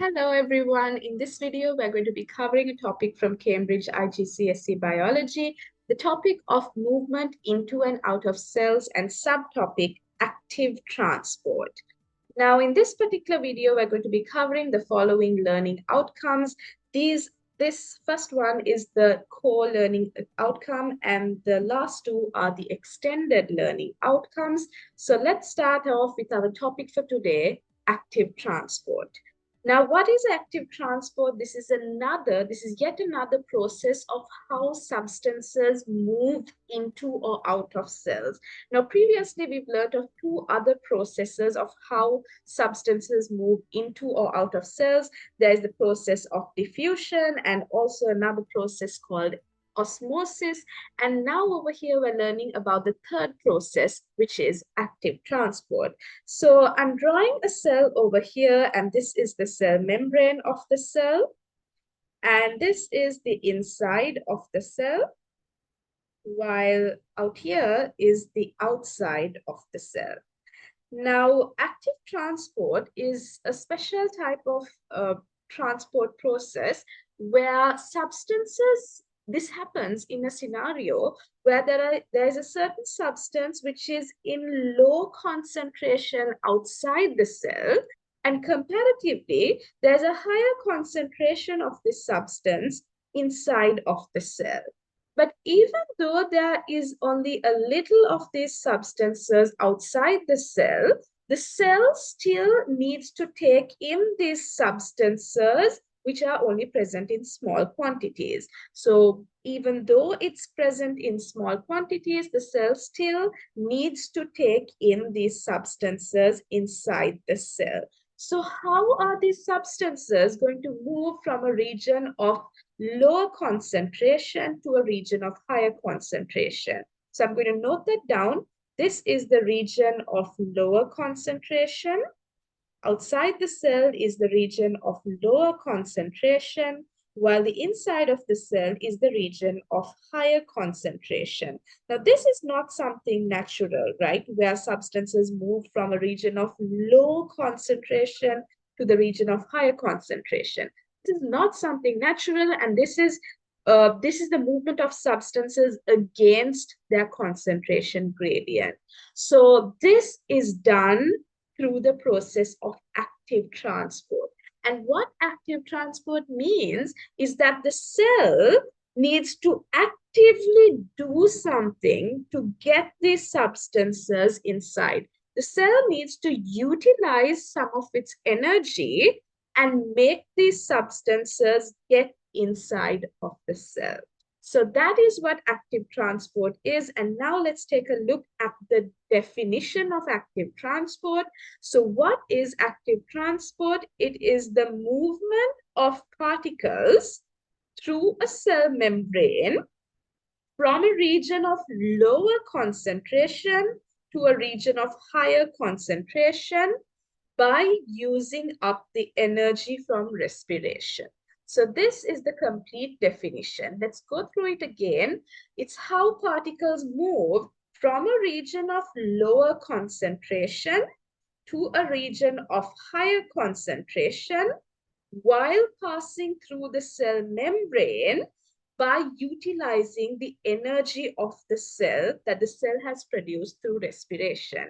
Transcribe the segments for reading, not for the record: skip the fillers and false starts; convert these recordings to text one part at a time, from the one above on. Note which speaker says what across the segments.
Speaker 1: Hello everyone. In this video, we're going to be covering a topic from Cambridge IGCSE Biology, the topic of movement into and out of cells and subtopic active transport. Now, in this particular video, we're going to be covering the following learning outcomes. This first one is the core learning outcome, and the last two are the extended learning outcomes. So let's start off with our topic for today, active transport. Now, what is active transport? This is yet another process of how substances move into or out of cells. Now, previously we've learned of two other processes of how substances move into or out of cells. There is the process of diffusion and also another process called osmosis. And now over here, we're learning about the third process, which is active transport. So I'm drawing a cell over here, and this is the cell membrane of the cell. And this is the inside of the cell, while out here is the outside of the cell. Now, active transport is a special type of transport process where substances, this happens in a scenario where there is a certain substance which is in low concentration outside the cell, and comparatively, there's a higher concentration of this substance inside of the cell. But even though there is only a little of these substances outside the cell still needs to take in these substances which are only present in small quantities. So even though it's present in small quantities, the cell still needs to take in these substances inside the cell. So how are these substances going to move from a region of lower concentration to a region of higher concentration? So I'm going to note that down. This is the region of lower concentration. Outside the cell is the region of lower concentration, while the inside of the cell is the region of higher concentration. Now, this is not something natural, right? Where substances move from a region of low concentration to the region of higher concentration. This is not something natural, and this is the movement of substances against their concentration gradient. So this is done through the process of active transport. And what active transport means is that the cell needs to actively do something to get these substances inside. The cell needs to utilize some of its energy and make these substances get inside of the cell. So that is what active transport is. And now let's take a look at the definition of active transport. So what is active transport? It is the movement of particles through a cell membrane from a region of lower concentration to a region of higher concentration by using up the energy from respiration. So this is the complete definition. Let's go through it again. It's how particles move from a region of lower concentration to a region of higher concentration while passing through the cell membrane by utilizing the energy of the cell that the cell has produced through respiration.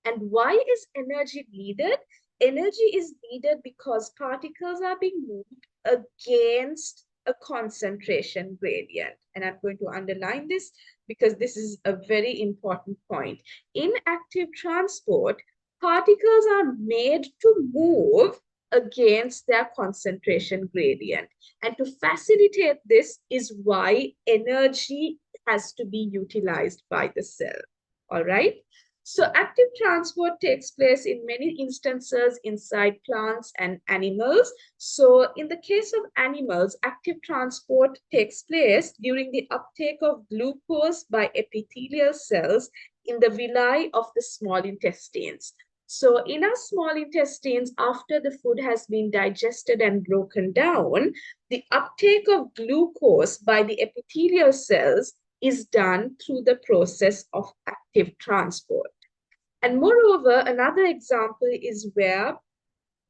Speaker 1: And why is energy needed? Energy is needed because particles are being moved against a concentration gradient. And I'm going to underline this because this is a very important point. In active transport, particles are made to move against their concentration gradient. And to facilitate this is why energy has to be utilized by the cell. All right. So active transport takes place in many instances inside plants and animals. So in the case of animals, active transport takes place during the uptake of glucose by epithelial cells in the villi of the small intestines. So in our small intestines, after the food has been digested and broken down, the uptake of glucose by the epithelial cells is done through the process of active transport. And moreover, another example is where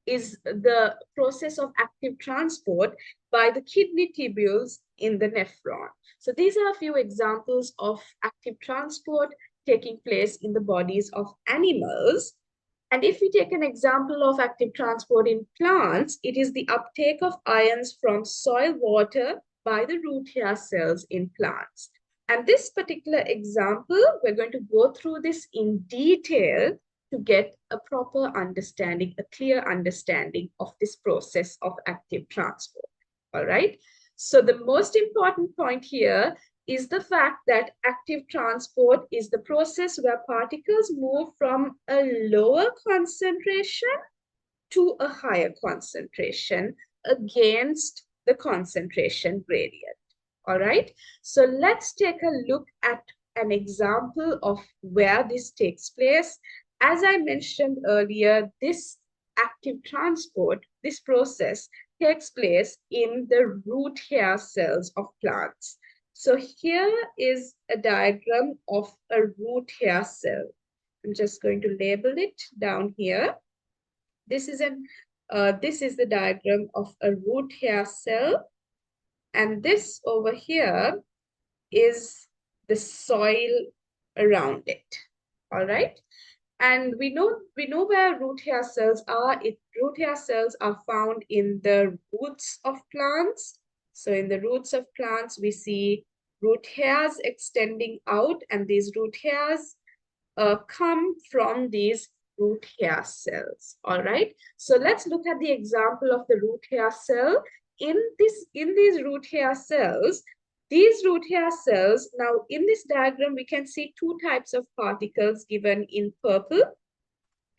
Speaker 1: is the process of active transport by the kidney tubules in the nephron. So these are a few examples of active transport taking place in the bodies of animals. And if we take an example of active transport in plants, it is the uptake of ions from soil water by the root hair cells in plants. And this particular example, we're going to go through this in detail to get a proper understanding, a clear understanding of this process of active transport. All right. So the most important point here is the fact that active transport is the process where particles move from a lower concentration to a higher concentration against the concentration gradient. All right, so let's take a look at an example of where this takes place. As I mentioned earlier, this active transport, this process takes place in the root hair cells of plants. So here is a diagram of a root hair cell. I'm just going to label it down here. This is the diagram of a root hair cell, and this over here is the soil around it. All right, and we know where root hair cells are. Root hair cells are found in the roots of plants. So in the roots of plants, we see root hairs extending out, and these root hairs come from these root hair cells. All right. So let's look at the example of the root hair cell. In these root hair cells, now in this diagram, we can see two types of particles given in purple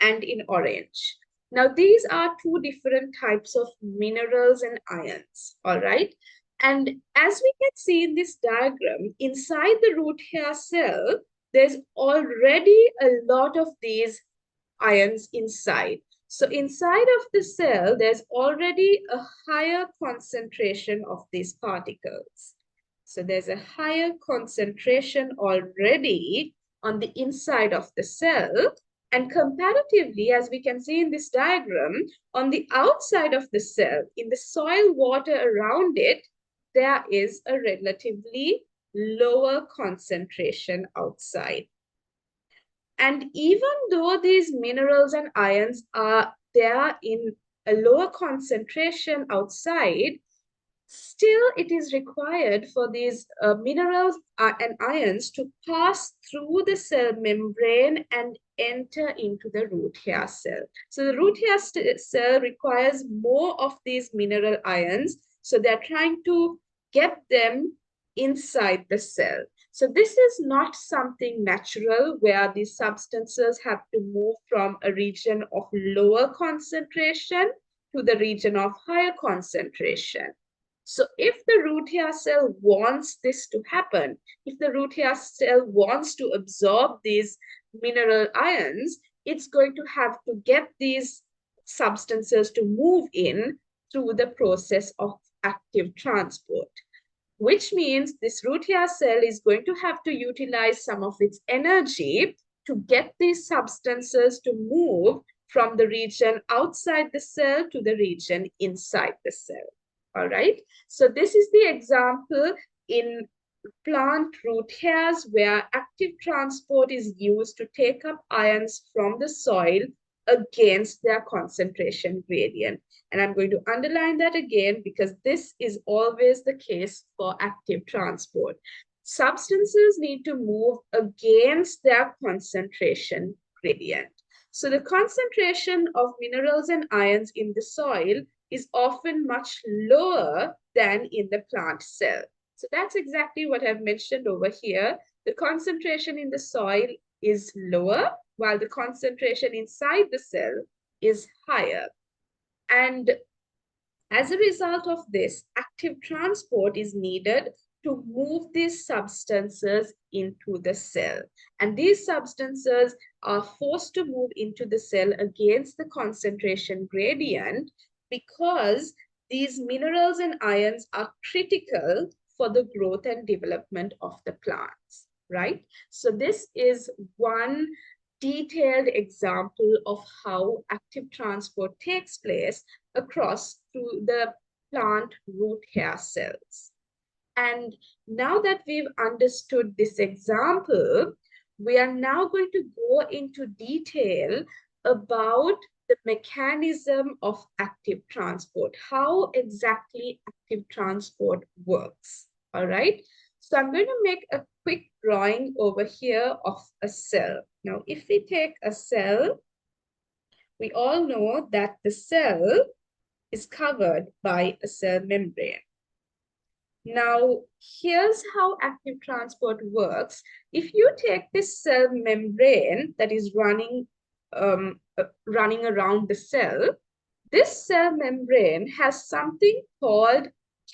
Speaker 1: and in orange. Now, these are two different types of minerals and ions, all right? And as we can see in this diagram, inside the root hair cell, there's already a lot of these ions inside. So inside of the cell, there's already a higher concentration of these particles. So there's a higher concentration already on the inside of the cell. And comparatively, as we can see in this diagram, on the outside of the cell, in the soil water around it, there is a relatively lower concentration outside. And even though these minerals and ions are there in a lower concentration outside, still it is required for these minerals and ions to pass through the cell membrane and enter into the root hair cell. So the root hair cell requires more of these mineral ions. So they're trying to get them inside the cell. So this is not something natural where these substances have to move from a region of lower concentration to the region of higher concentration. So if the root hair cell wants this to happen, if the root hair cell wants to absorb these mineral ions, it's going to have to get these substances to move in through the process of active transport, which means this root hair cell is going to have to utilize some of its energy to get these substances to move from the region outside the cell to the region inside the cell. All right. So this is the example in plant root hairs where active transport is used to take up ions from the soil against their concentration gradient. And I'm going to underline that again because this is always the case for active transport. Substances need to move against their concentration gradient. So the concentration of minerals and ions in the soil is often much lower than in the plant cell. So that's exactly what I've mentioned over here. The concentration in the soil is lower, while the concentration inside the cell is higher. And as a result of this, active transport is needed to move these substances into the cell. And these substances are forced to move into the cell against the concentration gradient because these minerals and ions are critical for the growth and development of the plants, right? So this is one detailed example of how active transport takes place across through the plant root hair cells. And now that we've understood this example, we are now going to go into detail about the mechanism of active transport, how exactly active transport works. All right. So I'm going to make a quick drawing over here of a cell. Now, if we take a cell, we all know that the cell is covered by a cell membrane. Now, here's how active transport works. If you take this cell membrane that is running around the cell, this cell membrane has something called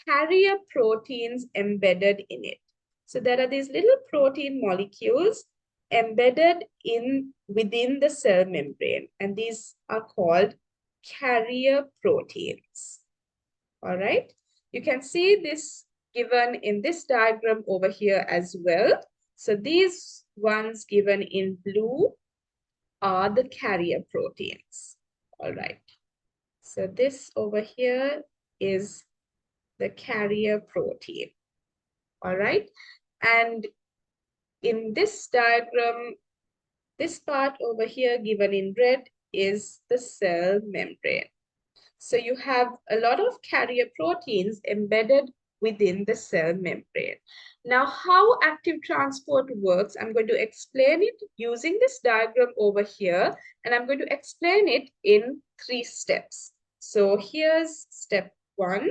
Speaker 1: carrier proteins embedded in it. So there are these little protein molecules embedded within the cell membrane, and these are called carrier proteins. All right. You can see this given in this diagram over here as well. So these ones given in blue are the carrier proteins. All right. So this over here is the carrier protein. All right. And in this diagram, this part over here given in red is the cell membrane. So you have a lot of carrier proteins embedded within the cell membrane. Now, how active transport works, I'm going to explain it using this diagram over here, and I'm going to explain it in 3 steps. So here's step 1,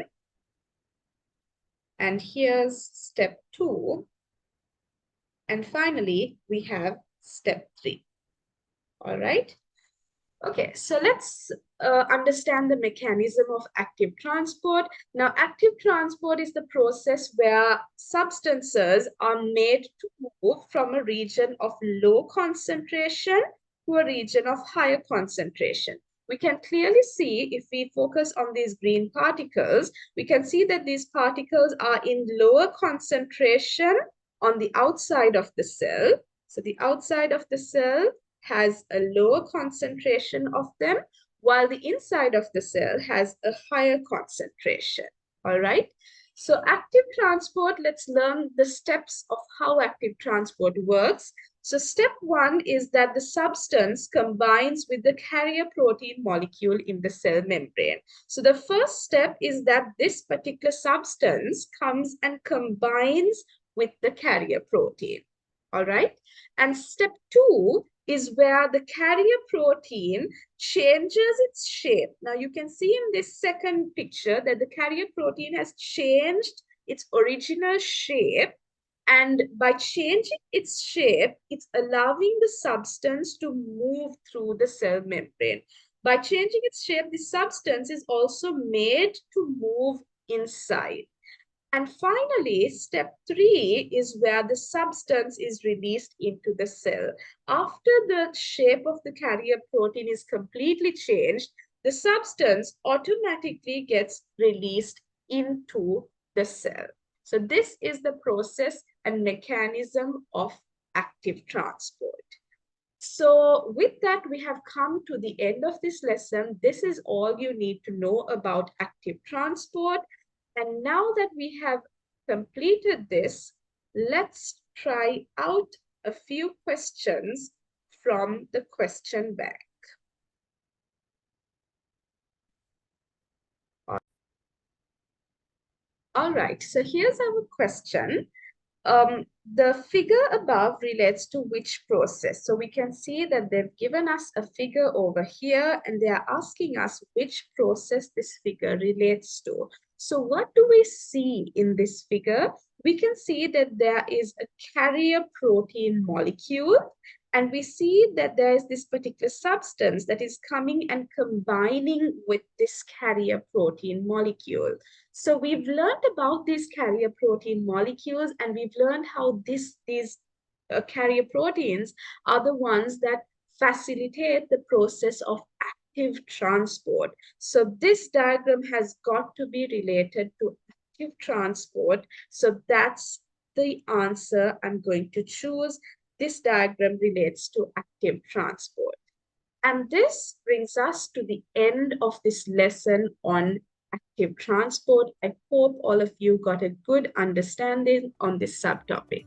Speaker 1: and here's step 2, and finally, we have step 3. All right. Okay, so let's understand the mechanism of active transport. Now, active transport is the process where substances are made to move from a region of low concentration to a region of higher concentration. We can clearly see, if we focus on these green particles, we can see that these particles are in lower concentration on the outside of the cell. So the outside of the cell has a lower concentration of them, while the inside of the cell has a higher concentration. All right. So active transport, let's learn the steps of how active transport works. So step 1 is that the substance combines with the carrier protein molecule in the cell membrane. So the first step is that this particular substance comes and combines with the carrier protein. All right. And step 2 is where the carrier protein changes its shape. Now you can see in this second picture that the carrier protein has changed its original shape, and by changing its shape, it's allowing the substance to move through the cell membrane. By changing its shape, the substance is also made to move inside. And finally, step 3 is where the substance is released into the cell. After the shape of the carrier protein is completely changed, the substance automatically gets released into the cell. So this is the process and mechanism of active transport. So with that, we have come to the end of this lesson. This is all you need to know about active transport. And now that we have completed this, let's try out a few questions from the question bank. All right, so here's our question. The figure above relates to which process? So we can see that they've given us a figure over here, and they are asking us which process this figure relates to. So what do we see in this figure? We can see that there is a carrier protein molecule, and we see that there is this particular substance that is coming and combining with this carrier protein molecule. So we've learned about these carrier protein molecules, and we've learned how these carrier proteins are the ones that facilitate the process of active transport. So this diagram has got to be related to active transport. So that's the answer I'm going to choose. this diagram relates to active transport. And this brings us to the end of this lesson on active transport. I hope all of you got a good understanding on this subtopic.